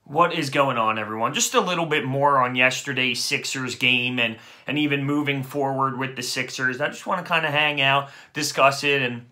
What is going on, everyone? Just a little bit more on yesterday's Sixers game and even moving forward with the Sixers. I just want to kind of hang out, discuss it, and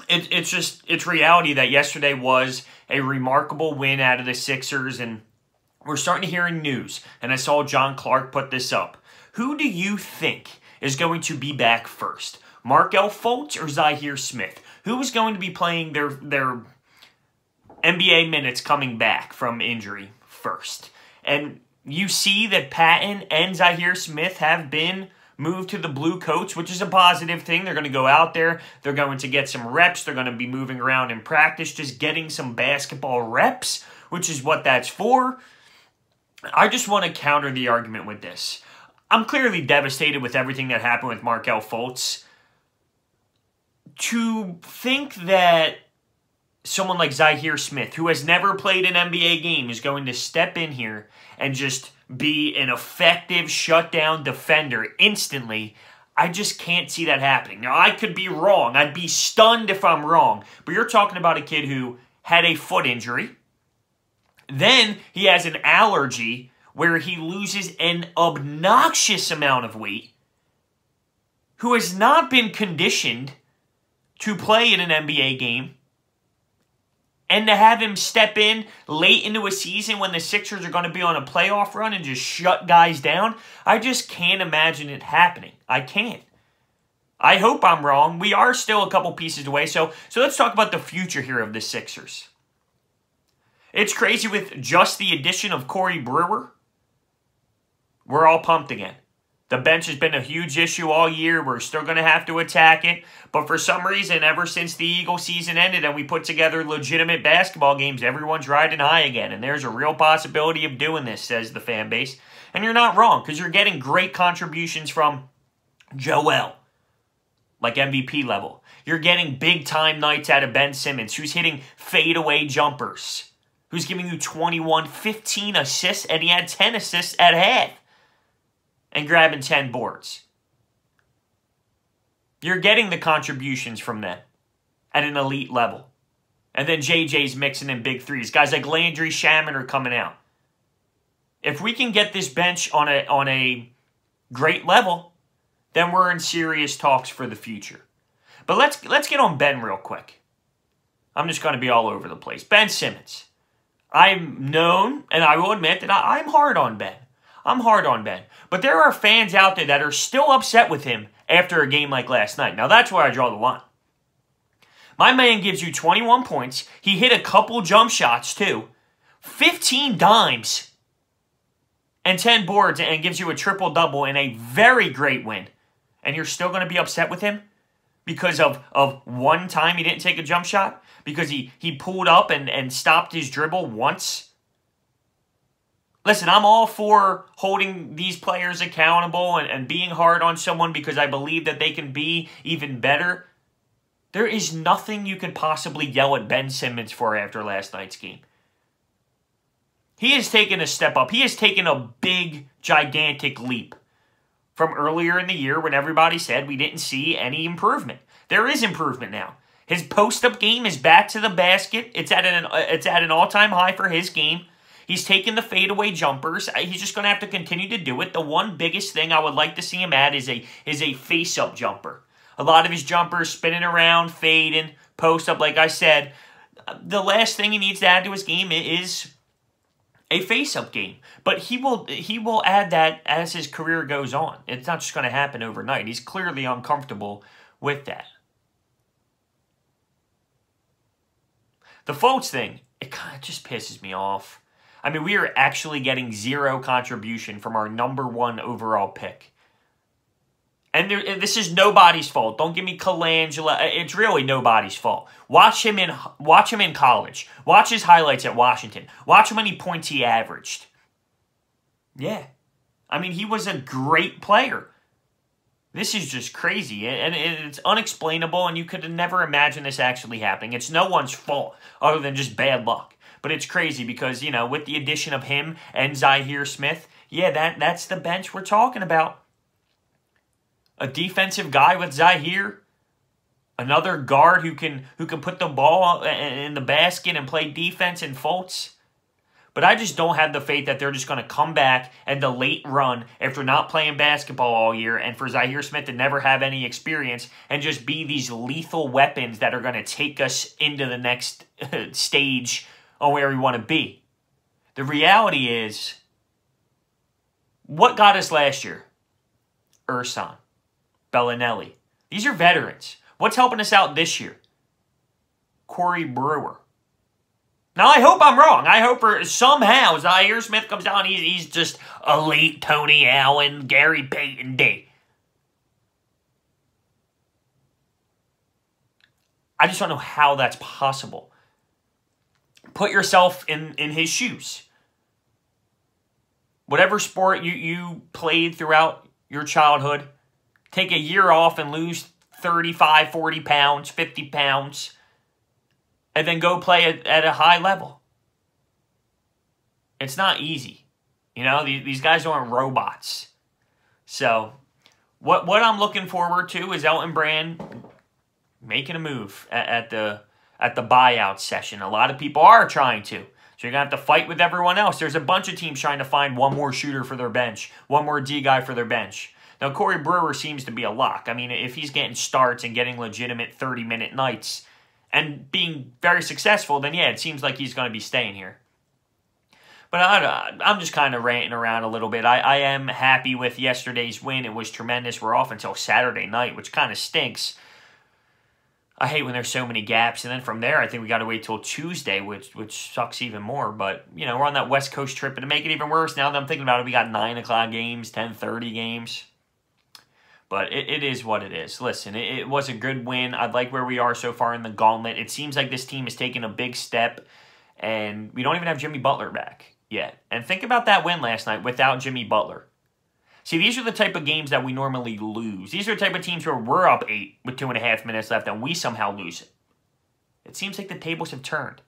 it's reality that yesterday was a remarkable win out of the Sixers, and we're starting to hear news, and I saw John Clark put this up. Who do you think is going to be back first? Markelle Fultz or ZHAIRE Smith? Who is going to be playing their NBA minutes coming back from injury first? And you see that Patton and ZHAIRE Smith have been moved to the blue coats, which is a positive thing. They're going to go out there. They're going to get some reps. They're going to be moving around in practice, just getting some basketball reps, which is what that's for. I just want to counter the argument with this. I'm clearly devastated with everything that happened with Markelle Fultz. To think that someone like ZHAIRE Smith, who has never played an NBA game, is going to step in here and just be an effective shutdown defender instantly, I just can't see that happening. Now, I could be wrong. I'd be stunned if I'm wrong. But you're talking about a kid who had a foot injury. Then he has an allergy where he loses an obnoxious amount of weight, who has not been conditioned to play in an NBA game. And to have him step in late into a season when the Sixers are going to be on a playoff run and just shut guys down, I just can't imagine it happening. I can't. I hope I'm wrong. We are still a couple pieces away. So let's talk about the future here of the Sixers. It's crazy with just the addition of Corey Brewer. We're all pumped again. The bench has been a huge issue all year. We're still going to have to attack it. But for some reason, ever since the Eagles season ended and we put together legitimate basketball games, everyone's riding high again. And there's a real possibility of doing this, says the fan base. And you're not wrong, because you're getting great contributions from Joel, like MVP level. You're getting big-time nights out of Ben Simmons, who's hitting fadeaway jumpers, who's giving you 21, 15 assists, and he had 10 assists at half, and grabbing 10 boards. You're getting the contributions from them at an elite level. And then JJ's mixing in big threes. Guys like Landry Shaman are coming out. If we can get this bench on a great level, then we're in serious talks for the future. But let's get on Ben real quick. I'm just going to be all over the place. Ben Simmons. I'm known, and I will admit that I'm hard on Ben. I'm hard on Ben. But there are fans out there that are still upset with him after a game like last night. Now, that's where I draw the line. My man gives you 21 points. He hit a couple jump shots, too. 15 dimes and 10 boards, and gives you a triple-double in a very great win. And you're still going to be upset with him because of one time he didn't take a jump shot? Because he pulled up and stopped his dribble once? Listen, I'm all for holding these players accountable and being hard on someone because I believe that they can be even better. There is nothing you could possibly yell at Ben Simmons for after last night's game. He has taken a step up. He has taken a big, gigantic leap from earlier in the year when everybody said we didn't see any improvement. There is improvement now. His post-up game is back to the basket. It's at an all-time high for his game. He's taking the fadeaway jumpers. He's just going to have to continue to do it. The one biggest thing I would like to see him add is a face-up jumper. A lot of his jumpers spinning around, fading, post-up, like I said. The last thing he needs to add to his game is a face-up game. But he will add that as his career goes on. It's not just going to happen overnight. He's clearly uncomfortable with that. The Fultz thing, it kind of just pisses me off. I mean, we are actually getting zero contribution from our #1 overall pick. And this is nobody's fault. Don't give me Colangelo. It's really nobody's fault. Watch him in college. Watch his highlights at Washington. Watch how many points he averaged. Yeah. I mean, he was a great player. This is just crazy, and it's unexplainable, and you could never imagine this actually happening. It's no one's fault other than just bad luck. But it's crazy because, you know, with the addition of him and ZHAIRE Smith, yeah, that's the bench we're talking about. A defensive guy with ZHAIRE, another guard who can put the ball in the basket and play defense in Fultz. But I just don't have the faith that they're just going to come back and the late run after not playing basketball all year and for ZHAIRE Smith to never have any experience and just be these lethal weapons that are going to take us into the next stage on where we want to be. The reality is, what got us last year? Ursan, Bellinelli. These are veterans. What's helping us out this year? Corey Brewer. Now, I hope I'm wrong. I hope somehow ZHAIRE Smith comes out and he's just a late Tony Allen, Gary Payton day. I just don't know how that's possible. Put yourself in his shoes. Whatever sport you played throughout your childhood, take a year off and lose 35, 40 pounds, 50 pounds, and then go play at a high level. It's not easy. You know, these guys aren't robots. So, what I'm looking forward to is Elton Brand making a move at the buyout session. A lot of people are trying to. So you're going to have to fight with everyone else. There's a bunch of teams trying to find one more shooter for their bench, one more D guy for their bench. Now, Corey Brewer seems to be a lock. I mean, if he's getting starts and getting legitimate 30-minute nights and being very successful, then yeah, it seems like he's going to be staying here. But I'm just kind of ranting around a little bit. I am happy with yesterday's win. It was tremendous. We're off until Saturday night, which kind of stinks. I hate when there's so many gaps. And then from there, I think we got to wait till Tuesday, which sucks even more. But, you know, we're on that West Coast trip. And to make it even worse, now that I'm thinking about it, we got 9 o'clock games, 10:30 games. But it is what it is. Listen, it was a good win. I like where we are so far in the gauntlet. It seems like this team is taking a big step. And we don't even have Jimmy Butler back yet. And think about that win last night without Jimmy Butler. See, these are the type of games that we normally lose. These are the type of teams where we're up 8 with 2.5 minutes left and we somehow lose it. It seems like the tables have turned.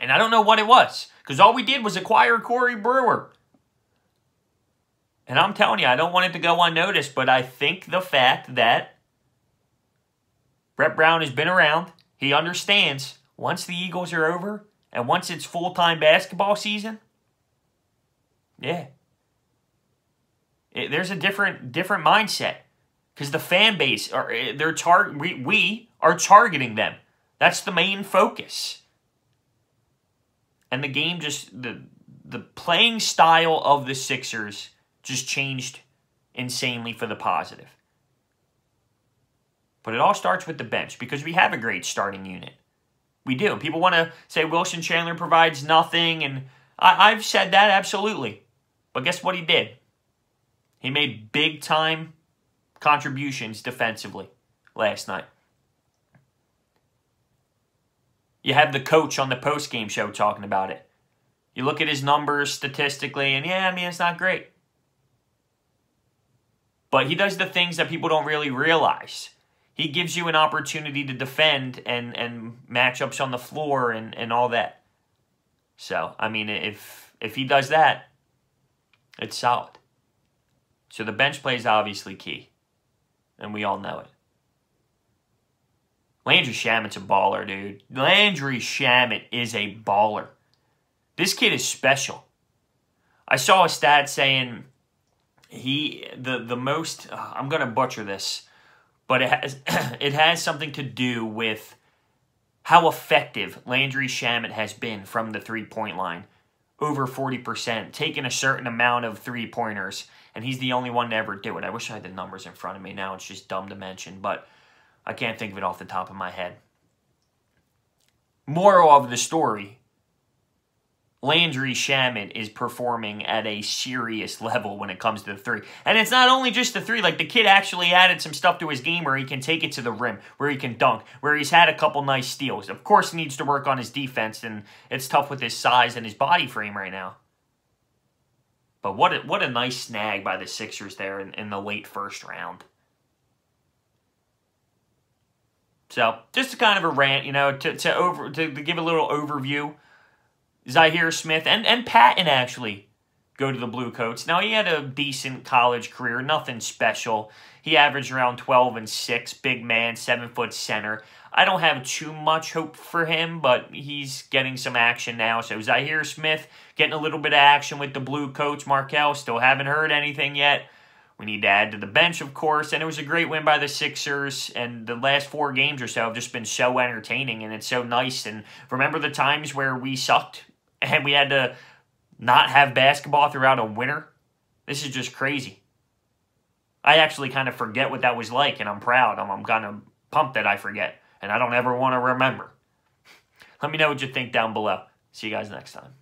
And I don't know what it was. Because all we did was acquire Corey Brewer. And I'm telling you, I don't want it to go unnoticed, but I think the fact that Brett Brown has been around, he understands once the Eagles are over and once it's full-time basketball season, yeah, there's a different mindset because the fan base we are targeting them. That's the main focus, and the game just the playing style of the Sixers just changed insanely for the positive. But it all starts with the bench because we have a great starting unit. We do. People want to say Wilson Chandler provides nothing, and I've said that absolutely. But guess what he did? He made big-time contributions defensively last night. You have the coach on the post-game show talking about it. You look at his numbers statistically, and yeah, I mean, it's not great. But he does the things that people don't really realize. He gives you an opportunity to defend and matchups on the floor and all that. So, I mean, if he does that, it's solid. So the bench play is obviously key. And we all know it. Landry Shamet's a baller, dude. Landry Shamet is a baller. This kid is special. I saw a stat saying the most, I'm going to butcher this, but it has something to do with how effective Landry Shamet has been from the three-point line. Over 40%, taking a certain amount of three-pointers, and he's the only one to ever do it. I wish I had the numbers in front of me now. It's just dumb to mention, but I can't think of it off the top of my head. Moral of the story, Landry Shamet is performing at a serious level when it comes to the three. And it's not only just the three. Like, the kid actually added some stuff to his game where he can take it to the rim, where he can dunk, where he's had a couple nice steals. Of course, he needs to work on his defense, and it's tough with his size and his body frame right now. But what a nice snag by the Sixers there in the late first round. So, just a kind of a rant, you know, to give a little overview. ZHAIRE Smith and Patton actually go to the Blue Coats. Now, he had a decent college career, nothing special. He averaged around 12 and 6, big man, 7-foot center. I don't have too much hope for him, but he's getting some action now. So ZHAIRE Smith getting a little bit of action with the Blue Coats. Markelle, still haven't heard anything yet. We need to add to the bench, of course. And it was a great win by the Sixers. And the last 4 games or so have just been so entertaining. And it's so nice. And remember the times where we sucked and we had to not have basketball throughout a winter? This is just crazy. I actually kind of forget what that was like. And I'm proud. I'm kind of pumped that I forget. And I don't ever want to remember. Let me know what you think down below. See you guys next time.